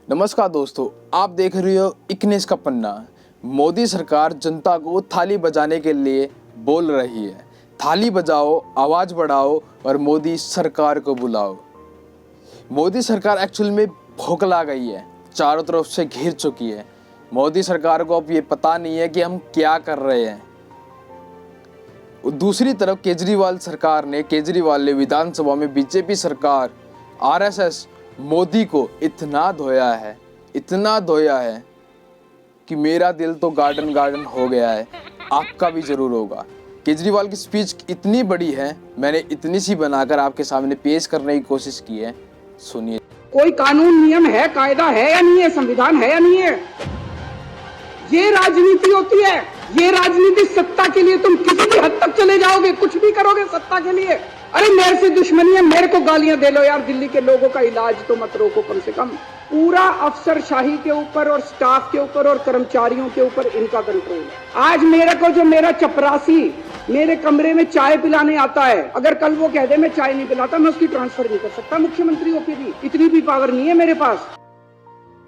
नमस्कार दोस्तों, आप देख रहे हो इकनेस का पन्ना। मोदी सरकार जनता को थाली बजाने के लिए बोल रही है। थाली बजाओ, आवाज़ बढ़ाओ और मोदी सरकार को बुलाओ। मोदी सरकार एक्चुअल में भौंकला गई है, चारों तरफ से घिर चुकी है। मोदी सरकार को अब ये पता नहीं है कि हम क्या कर रहे हैं। दूसरी तरफ केजरीवाल ने विधानसभा में बीजेपी सरकार, आरएसएस, मोदी को इतना धोया है कि मेरा दिल तो गार्डन गार्डन हो गया है। आपका भी जरूर होगा। केजरीवाल की स्पीच इतनी बड़ी है, मैंने इतनी सी बनाकर आपके सामने पेश करने की कोशिश की है। सुनिए। कोई कानून नियम है, कायदा है या नहीं है, संविधान है या नहीं है? ये राजनीति होती है। ये राजनीति सत्ता के लिए तुम किसी भी हद तक चले जाओगे, कुछ भी करोगे सत्ता के लिए। अरे मेरे से दुश्मनी है, मेरे को गालियां दे लो यार। दिल्ली के लोगों का इलाज तो मत रोको कम से कम। पूरा अफसरशाही के ऊपर और स्टाफ के ऊपर और कर्मचारियों के ऊपर इनका कंट्रोल है। आज मेरे को जो मेरा चपरासी मेरे कमरे में चाय पिलाने आता है, अगर कल वो कह दे मैं चाय नहीं पिलाता, मैं उसकी ट्रांसफर नहीं कर सकता मुख्यमंत्री होके भी। इतनी भी पावर नहीं है मेरे पास।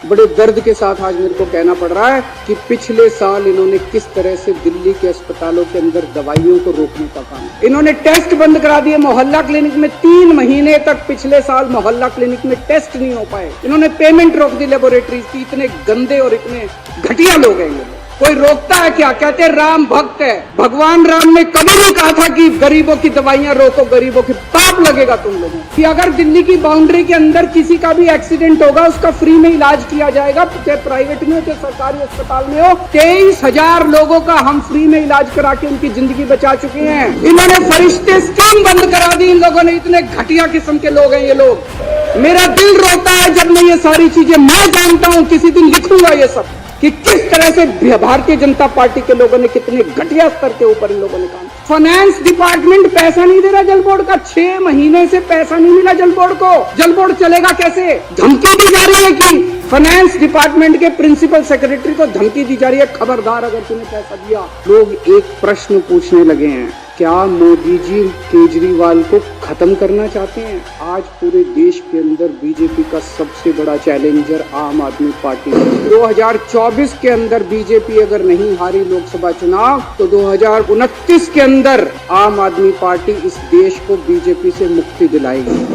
बड़े दर्द के साथ आज मेरे को कहना पड़ रहा है कि पिछले साल इन्होंने किस तरह से दिल्ली के अस्पतालों के अंदर दवाइयों को रोकने का काम। इन्होंने टेस्ट बंद करा दिए मोहल्ला क्लिनिक में। 3 महीने तक पिछले साल मोहल्ला क्लिनिक में टेस्ट नहीं हो पाए। इन्होंने पेमेंट रोक दी लेबोरेटरीज की। इतने गंदे और इतने घटिया लोग हैं ये लोग। कोई रोकता है क्या? कहते हैं राम भक्त है। भगवान राम ने कभी नहीं कहा था कि गरीबों की दवाइयां रोको, गरीबों की। पाप लगेगा तुम लोगों कि अगर दिल्ली की बाउंड्री के अंदर किसी का भी एक्सीडेंट होगा, उसका फ्री में इलाज किया जाएगा, चाहे प्राइवेट में हो चाहे सरकारी अस्पताल में हो। 23,000 लोगों का हम फ्री में इलाज करा के उनकी जिंदगी बचा चुके हैं। इन्होंने फरिश्ते स्कीम बंद करा दी इन लोगों ने। इतने घटिया किस्म के लोग हैं ये लोग। मेरा दिल रोता है जब मैं ये सारी चीजें, मैं जानता हूं किसी दिन लिखूंगा ये सब कि किस तरह से भारतीय जनता पार्टी के लोगों ने कितने घटिया स्तर के ऊपर इन लोगों ने काम। फाइनेंस डिपार्टमेंट पैसा नहीं दे रहा जल बोर्ड का। 6 महीने से पैसा नहीं मिला जल बोर्ड को। जल बोर्ड चलेगा कैसे? धमकी दी जा रही है कि फाइनेंस डिपार्टमेंट के प्रिंसिपल सेक्रेटरी को धमकी दी जा रही है, खबरदार अगर तूने पैसा दिया। लोग एक प्रश्न पूछने लगे हैं, क्या मोदी जी केजरीवाल को खत्म करना चाहते हैं? आज पूरे देश के अंदर बीजेपी का सबसे बड़ा चैलेंजर आम आदमी पार्टी है। 2024 के अंदर बीजेपी अगर नहीं हारी लोकसभा चुनाव, तो 2029 के अंदर आम आदमी पार्टी इस देश को बीजेपी से मुक्ति दिलाएगी।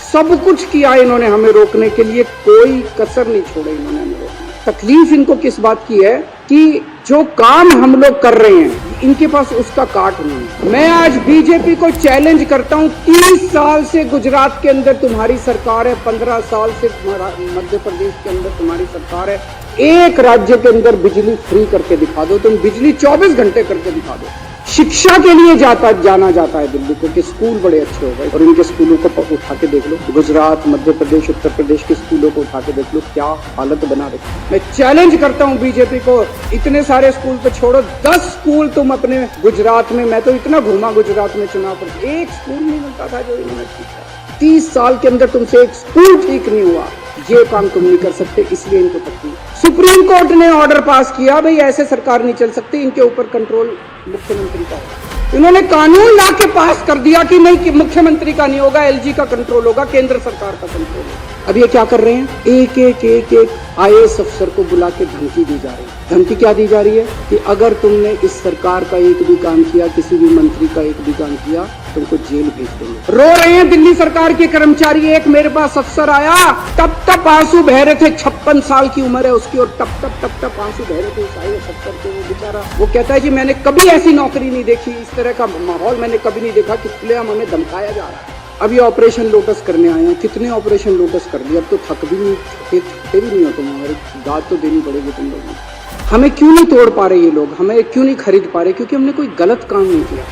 सब कुछ किया इन्होंने हमें रोकने के लिए, कोई कसर नहीं छोड़े इन्होंने हमें रोकने। तकलीफ इनको किस बात की है कि जो काम हम लोग कर रहे हैं इनके पास उसका काट नहीं। मैं आज बीजेपी को चैलेंज करता हूं, 30 साल से गुजरात के अंदर तुम्हारी सरकार है, 15 साल से मध्य प्रदेश के अंदर तुम्हारी सरकार है। एक राज्य के अंदर बिजली फ्री करके दिखा दो, तुम बिजली 24 घंटे करके दिखा दो। शिक्षा के लिए जाना जाता है दिल्ली को कि स्कूल बड़े अच्छे हो गए, और इनके स्कूलों को उठा के देख लो। गुजरात, मध्य प्रदेश, उत्तर प्रदेश के स्कूलों को उठा के देख लो, क्या हालत बना रखी। मैं चैलेंज करता हूं बीजेपी को, इतने सारे स्कूल तो छोड़ो, 10 स्कूल तुम अपने गुजरात में, मैं तो इतना घूमा गुजरात में चुनाव पर, एक स्कूल नहीं मिलता था जो इन्होंने ठीक था। 30 साल के अंदर तुमसे एक स्कूल ठीक नहीं हुआ। ये काम तुम नहीं कर सकते, इसलिए इनको तकलीफ। सुप्रीम कोर्ट ने ऑर्डर पास किया, भाई ऐसे सरकार नहीं चल सकती, इनके ऊपर कंट्रोल मुख्यमंत्री का होगा। इन्होंने कानून ला के पास कर दिया कि नहीं, कि मुख्यमंत्री का नहीं होगा, एलजी का कंट्रोल होगा, केंद्र सरकार का कंट्रोल होगा। अब ये क्या कर रहे हैं? एक आईएएस अफसर को बुला के धमकी दी जा रही है। धमकी क्या दी जा रही है कि अगर तुमने इस सरकार का एक भी काम किया, किसी भी मंत्री का एक भी काम किया, तुमको जेल भेज देंगे। रो रहे हैं दिल्ली सरकार के कर्मचारी। एक मेरे पास अफसर आया, टप आंसू बह रहे थे, 56 साल की उम्र है उसकी, और टप आंसू बह रहे थे उस आईएएस अफसर के। वो बेचारा, वो कहता है कि मैंने कभी ऐसी नौकरी नहीं देखी, इस तरह का माहौल मैंने कभी नहीं देखा कि खुलेआम हमें धमकाया जा रहा है। अब ये ऑपरेशन लोटस करने आए हैं। कितने ऑपरेशन लोटस कर लिए, अब तो थक भी नहीं, छुट्टे भी नहीं हो तुम, हमारी दाद तो देनी पड़ेगी तुम लोगों को। हमें क्यों नहीं तोड़ पा रहे ये लोग, हमें क्यों नहीं खरीद पा रहे? क्योंकि हमने कोई गलत काम नहीं किया।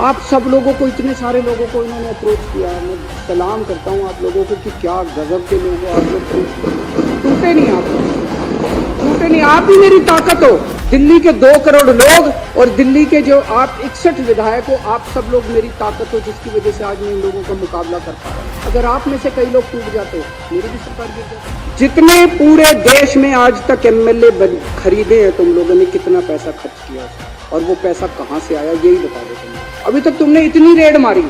आप सब लोगों को, इतने सारे लोगों को इन्होंने अप्रोच किया। मैं सलाम करता हूँ आप लोगों को कि क्या गजब के लोग हो आप लोग। टूटे नहीं, आप टूटे नहीं, आप ही मेरी ताकत हो। दिल्ली के 2 करोड़ लोग और दिल्ली के जो आप 61 विधायक हो, आप सब लोग मेरी ताकत हो, जिसकी वजह से आज मैं इन लोगों का मुकाबला कर पा रहा हूँ। अगर आप में से कई लोग टूट जाते हो, मेरी भी सरकार गिर जाती। जितने पूरे देश में आज तक एमएलए खरीदे हैं तुम लोगों ने, कितना पैसा खर्च किया और वो पैसा कहाँ से आया, यही बता दो तुम। अभी तक तुमने इतनी रेड मारी,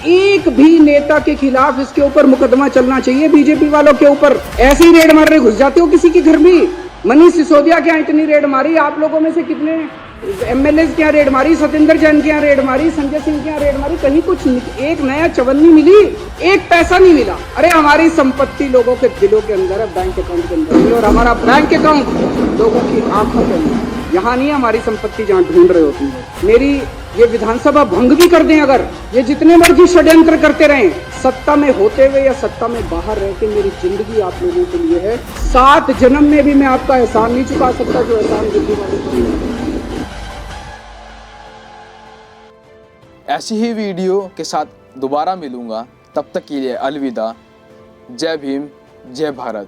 एक भी नेता के खिलाफ इसके ऊपर मुकदमा चलना चाहिए। बीजेपी वालों के ऊपर ऐसे ही रेड मारने घुस जाते हो किसी के घर भी। मनीष सिसोदिया के यहाँ इतनी रेड मारी, आप लोगों में से कितने एमएलए के यहाँ रेड मारी, सत्येंद्र जैन के यहाँ रेड मारी, संजय सिंह के यहाँ रेड मारी, कहीं कुछ एक नया चवन्नी मिली, एक पैसा नहीं मिला। अरे हमारी संपत्ति लोगों के दिलों के अंदर है, बैंक अकाउंट के अंदर, और हमारा बैंक अकाउंट लोगों की आंखों के अंदर। यहाँ नहीं हमारी संपत्ति जहाँ ढूंढ रहे हो तुम लोग। मेरी ये विधानसभा भंग भी कर दें अगर, ये जितने मर्जी षड्यंत्र करते रहें, सत्ता में होते हुए या सत्ता में बाहर रह के मेरी जिंदगी आप लोगों के लिए है। 7 जन्म में भी मैं आपका एहसान नहीं चुका सकता जो एहसान दिल्ली वाले। ऐसी ही वीडियो के साथ दोबारा मिलूंगा, तब तक के लिए अलविदा। जय भीम, जय भारत।